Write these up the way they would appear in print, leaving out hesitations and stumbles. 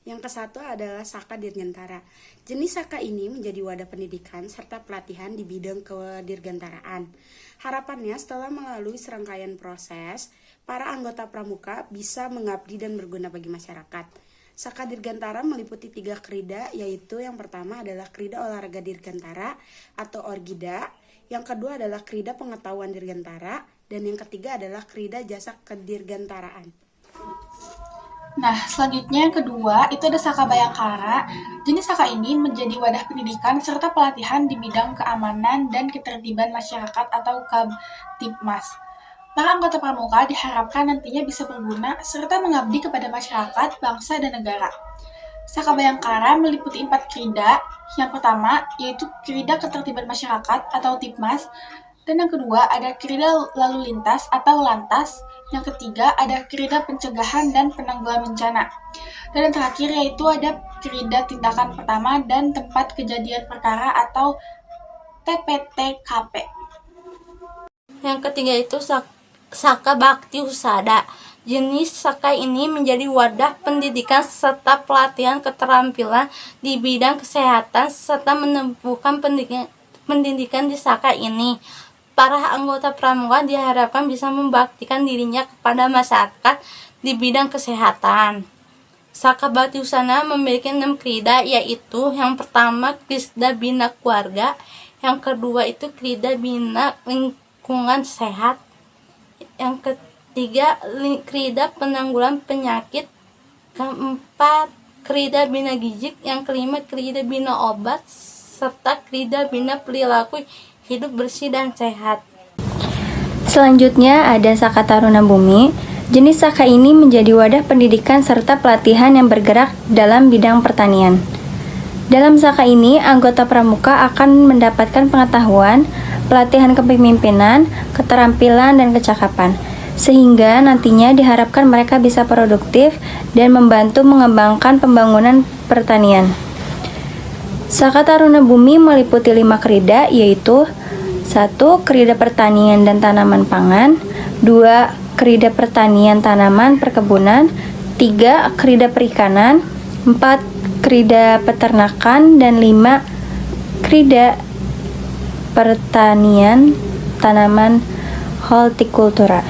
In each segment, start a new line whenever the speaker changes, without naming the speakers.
Yang ke-1 adalah Saka Dirgantara. Jenis Saka ini menjadi wadah pendidikan serta pelatihan di bidang kedirgantaraan. Harapannya setelah melalui serangkaian proses, para anggota pramuka bisa mengabdi dan berguna bagi masyarakat. Saka Dirgantara meliputi 3 krida, yaitu yang pertama adalah Krida Olahraga Dirgantara atau Orgida, yang kedua adalah Krida Pengetahuan Dirgantara, dan yang ketiga adalah Krida Jasa Kedirgantaraan.
Nah, selanjutnya yang kedua, itu ada Saka Bayangkara. Jenis Saka ini menjadi wadah pendidikan serta pelatihan di bidang keamanan dan ketertiban masyarakat atau Kamtibmas. Para anggota pramuka diharapkan nantinya bisa berguna serta mengabdi kepada masyarakat, bangsa, dan negara. Saka Bayangkara meliputi 4 krida. Yang pertama, yaitu Krida Ketertiban Masyarakat atau Tipmas, dan yang kedua ada Krida Lalu Lintas atau Lantas. Yang ketiga ada Krida Pencegahan dan Penanggulangan Bencana. Dan yang terakhir yaitu ada Krida Tindakan Pertama dan Tempat Kejadian Perkara atau TPTKP.
Yang ketiga itu Saka Bakti Husada. Jenis Saka ini menjadi wadah pendidikan serta pelatihan keterampilan di bidang kesehatan serta menempuhkan pendidikan di Saka ini. Para anggota pramuka diharapkan bisa membaktikan dirinya kepada masyarakat di bidang kesehatan. Saka Bakti Husada memiliki 6 krida, yaitu yang pertama Krida Bina Keluarga, yang kedua itu Krida Bina Lingkungan Sehat, yang ketiga Krida Penanggulangan Penyakit, keempat Krida Bina Gizi, yang kelima Krida Bina Obat, serta Krida Bina Perilaku Hidup Bersih dan Sehat.
Selanjutnya ada Saka Taruna Bumi. Jenis Saka ini menjadi wadah pendidikan serta pelatihan yang bergerak dalam bidang pertanian. Dalam Saka ini, anggota pramuka akan mendapatkan pengetahuan, pelatihan kepemimpinan, keterampilan, dan kecakapan, sehingga nantinya diharapkan mereka bisa produktif dan membantu mengembangkan pembangunan pertanian. Saka Taruna Bumi meliputi 5 krida, yaitu 1. Krida Pertanian dan Tanaman Pangan, 2. Krida Pertanian Tanaman Perkebunan, 3. Krida Perikanan, 4. Krida Peternakan, dan 5. Krida Pertanian Tanaman Hortikultura.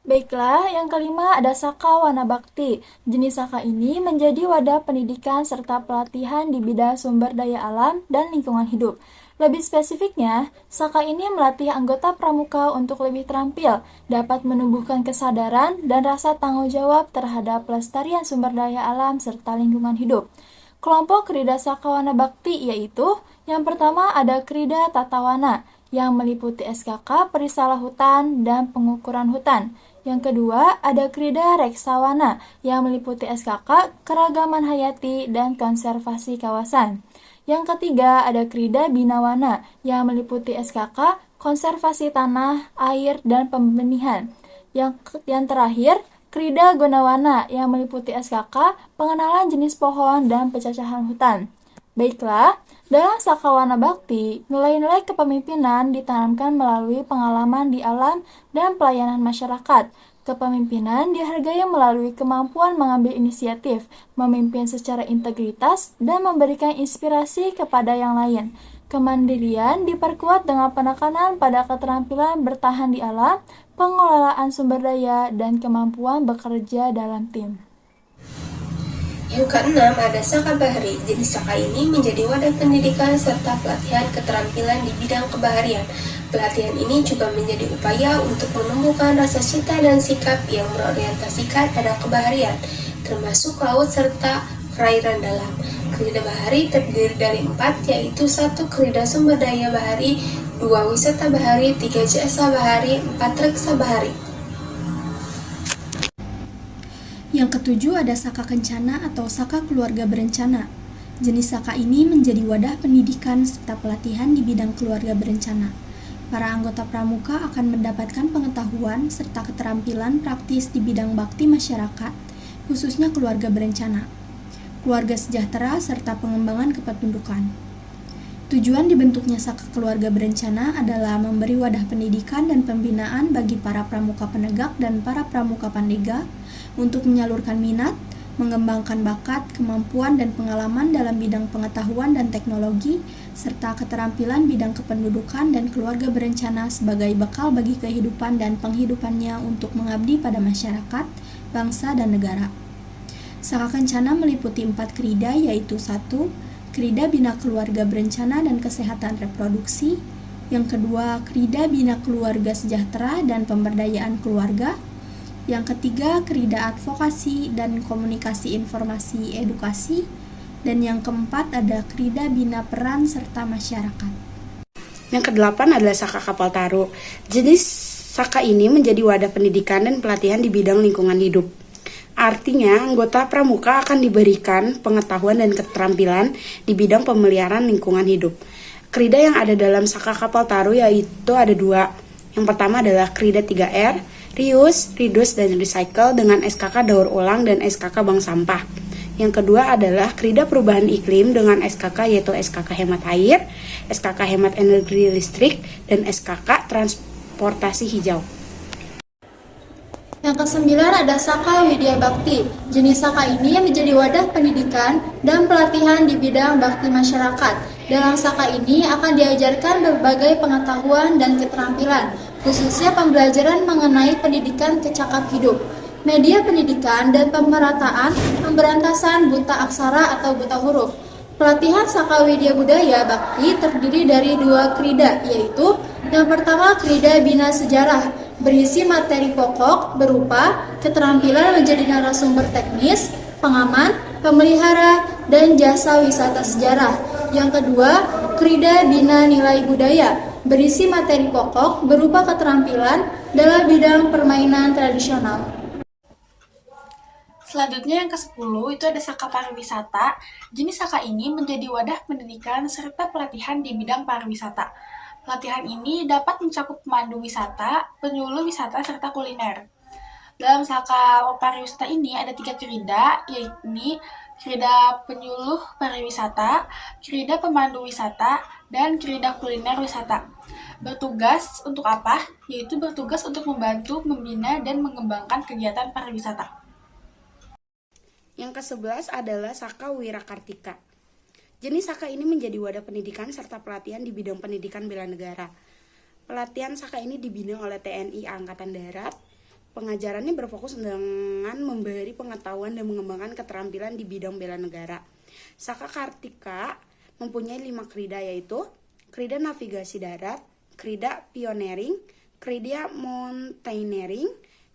Baiklah, yang kelima ada Saka Wana Bakti. Jenis Saka ini menjadi wadah pendidikan serta pelatihan di bidang sumber daya alam dan lingkungan hidup. Lebih spesifiknya, Saka ini melatih anggota pramuka untuk lebih terampil, dapat menumbuhkan kesadaran dan rasa tanggung jawab terhadap pelestarian sumber daya alam serta lingkungan hidup. Kelompok Krida Saka Wana Bakti yaitu, yang pertama ada Krida Tatawana, yang meliputi SKK Perisalah Hutan dan Pengukuran Hutan. Yang kedua, ada Krida Reksawana yang meliputi SKK Keragaman Hayati dan Konservasi Kawasan. Yang ketiga, ada Krida Binawana yang meliputi SKK Konservasi Tanah, Air, dan Pembenihan. Yang terakhir, Krida Gunawana yang meliputi SKK Pengenalan Jenis Pohon dan Pencacahan Hutan. Baiklah, dalam Saka Wana Bakti, nilai-nilai kepemimpinan ditanamkan melalui pengalaman di alam dan pelayanan masyarakat. Kepemimpinan dihargai melalui kemampuan mengambil inisiatif, memimpin secara integritas, dan memberikan inspirasi kepada yang lain. Kemandirian diperkuat dengan penekanan pada keterampilan bertahan di alam, pengelolaan sumber daya, dan kemampuan bekerja dalam tim.
Yang keenam ada Saka Bahari. Jenis Saka ini menjadi wadah pendidikan serta pelatihan keterampilan di bidang kebaharian. Pelatihan ini juga menjadi upaya untuk menumbuhkan rasa cita dan sikap yang berorientasikan pada kebaharian, termasuk laut serta perairan dalam. Krida Bahari terdiri dari 4, yaitu 1. Krida Sumber Daya Bahari, 2. Wisata Bahari, 3. Jasa Bahari, 4. Reksa Bahari.
Yang ketujuh ada Saka Kencana atau Saka Keluarga Berencana. Jenis Saka ini menjadi wadah pendidikan serta pelatihan di bidang keluarga berencana. Para anggota pramuka akan mendapatkan pengetahuan serta keterampilan praktis di bidang bakti masyarakat, khususnya keluarga berencana, keluarga sejahtera, serta pengembangan kependudukan. Tujuan dibentuknya Saka Keluarga Berencana adalah memberi wadah pendidikan dan pembinaan bagi para pramuka penegak dan para pramuka pandega untuk menyalurkan minat, mengembangkan bakat, kemampuan, dan pengalaman dalam bidang pengetahuan dan teknologi, serta keterampilan bidang kependudukan dan keluarga berencana sebagai bekal bagi kehidupan dan penghidupannya untuk mengabdi pada masyarakat, bangsa, dan negara. Saka Kencana meliputi 4 krida, yaitu 1. Krida Bina Keluarga Berencana dan Kesehatan Reproduksi. Yang kedua, Krida Bina Keluarga Sejahtera dan Pemberdayaan Keluarga. Yang ketiga, Krida Advokasi dan Komunikasi Informasi Edukasi. Dan yang keempat ada Krida Bina Peran serta Masyarakat.
Yang kedelapan adalah Saka Kapal Taru. Jenis Saka ini menjadi wadah pendidikan dan pelatihan di bidang lingkungan hidup. Artinya, anggota pramuka akan diberikan pengetahuan dan keterampilan di bidang pemeliharaan lingkungan hidup. Krida yang ada dalam Saka Kapal Taru yaitu ada 2. Yang pertama adalah Krida 3R, Reuse, Reduce, dan Recycle dengan SKK Daur Ulang dan SKK Bank Sampah. Yang kedua adalah Krida Perubahan Iklim dengan SKK yaitu SKK Hemat Air, SKK Hemat Energi Listrik, dan SKK Transportasi Hijau.
Yang kesembilan ada Saka Widya Bakti. Jenis Saka ini menjadi wadah pendidikan dan pelatihan di bidang bakti masyarakat. Dalam Saka ini akan diajarkan berbagai pengetahuan dan keterampilan, khususnya pembelajaran mengenai pendidikan kecakap hidup, media pendidikan, dan pemerataan pemberantasan buta aksara atau buta huruf. Pelatihan Saka Widya Budaya Bakti terdiri dari 2 krida, yaitu yang pertama Krida Bina Sejarah, berisi materi pokok berupa keterampilan menjadi narasumber teknis, pengaman, pemelihara, dan jasa wisata sejarah. Yang kedua, Krida Bina Nilai Budaya, berisi materi pokok berupa keterampilan dalam bidang permainan tradisional.
Selanjutnya yang ke-10 itu ada Saka Pariwisata. Jenis Saka ini menjadi wadah pendidikan serta pelatihan di bidang pariwisata. Pelatihan ini dapat mencakup pemandu wisata, penyuluh wisata, serta kuliner. Dalam Saka Pariwisata ini ada 3 krida, yaitu krida penyuluh pariwisata, krida pemandu wisata, dan krida kuliner wisata. Bertugas untuk apa? Yaitu bertugas untuk membantu, membina, dan mengembangkan kegiatan pariwisata.
Yang ke-11 adalah Saka Wirakartika. Jenis Saka ini menjadi wadah pendidikan serta pelatihan di bidang pendidikan bela negara. Pelatihan Saka ini dibina oleh TNI Angkatan Darat. Pengajarannya berfokus dengan memberi pengetahuan dan mengembangkan keterampilan di bidang bela negara. Saka Kartika mempunyai 5 krida, yaitu Krida Navigasi Darat, Krida Pioneering, Krida Mountaineering,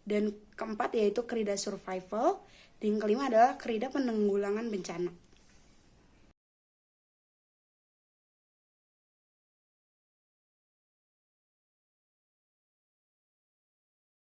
dan keempat yaitu Krida Survival, dan yang kelima adalah Krida Penanggulangan Bencana.